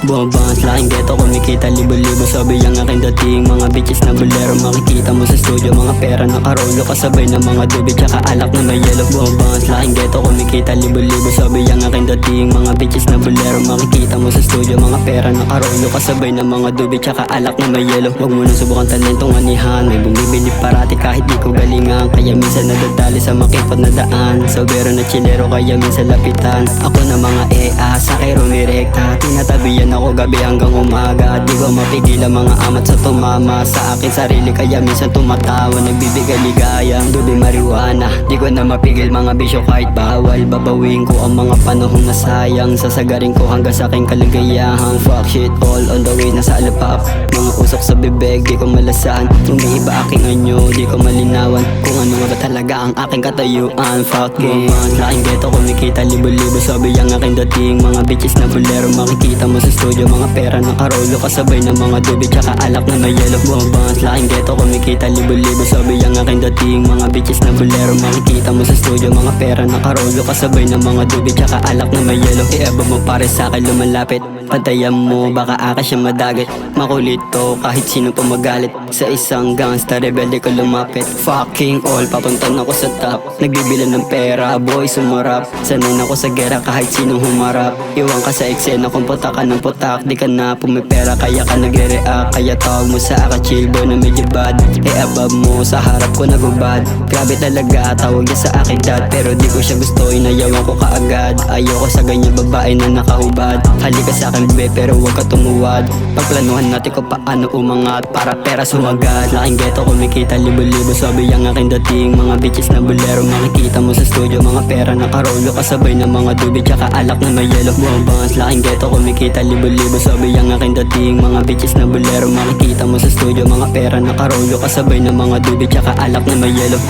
Bumabangas laking ghetto, kumikita libo-libo. Sabi ang aking dating mga bitches na bolero. Makikita mo sa studio, mga pera nakarolo. Kasabay ng mga dubi, tsaka alak na may yellow. Bumabangas laking ghetto, kumikita libo-libo. Sabi ang aking dating mga bitches na bolero. Makikita mo sa studio, mga pera nakarolo. Kasabay ng mga dubi, tsaka alak na may yellow. Huwag mo nang subukan talentong anihan. May bumibili parati kahit di ko galingan. Kaya minsan nadadali sa makipot na daan. Sobero na chilero, kaya minsan lapitan. Ako na mga sa kay rumirekta. Tinatabihan ako gabi hanggang umaga. Di ko mapigil ang mga amat sa tumama sa akin sarili, kaya minsan tumatawa. Nagbibigay ligaya, dubi marijuana. Di ko na mapigil mga bisyo kahit bawal. Babawin ko ang mga panahong nasayang. Sasagarin ko hanggang sa aking kaligayahan. Fuck shit, all on the way, nasa alapap. Mga usok sa bibig, di ko malasaan. Kung may iba aking anyo, di ko malinawan kung ano nga ba talaga ang aking katayuan. Fuck it, laking ghetto, kumikita libo-libo. Sabi ang aking dating mga bitches na bolero. Makikita mo sa studio, mga pera nakarolo. Kasabay ng mga dubi, tsaka alak na may yellow. Bumabangas laking ghetto, kumikita libo-libo. Sabi ang aking dating mga bitches na bolero. Makikita mo sa studio, mga pera nakarolo. Kasabay ng mga dubi, tsaka alak na may yellow. Iaba mo pare sa'kin lumalapit. Pantayan mo, baka akas siya madagit. Makulit to, kahit sino pa magalit. Sa isang gangsta, rebelde ko lumapit. Fucking all, papuntan ako sa top. Nagbibilan ng pera, boy sumarap. Sanay ako sa gera kahit sinong humarap. Iwan ka sa eksena kung putak ka ng putak. Di ka na pumipera, kaya ka nagre-react. Kaya tawag mo sa akin chill boy na medyo bad. Above mo, sa harap ko nagubad. Grabe talaga, tawag niya sa akin dad. Pero di ko siya gusto, inayawan ko kaagad. Ayoko sa ganyan babae na nakahubad. Halika sa akin bebe, pero huwag ka tumuwad. Pagplanuhan natin kung paano umangat para pera sumagat. Laking ghetto, kumikita libo-libo. Sabi ang aking dating mga bitches na bolero. Makikita mo sa studio, mga pera nakarolo. Kasabay ng mga dubi, tsaka alak na may yellow. Bumabangas laking ghetto, kumikita libo-libo. Sabi ang aking dating mga bitches na bolero. Makikita mo sa studio, mga pera nakarolo. Kasabay ng mga dubi, tsaka alak na may yellow.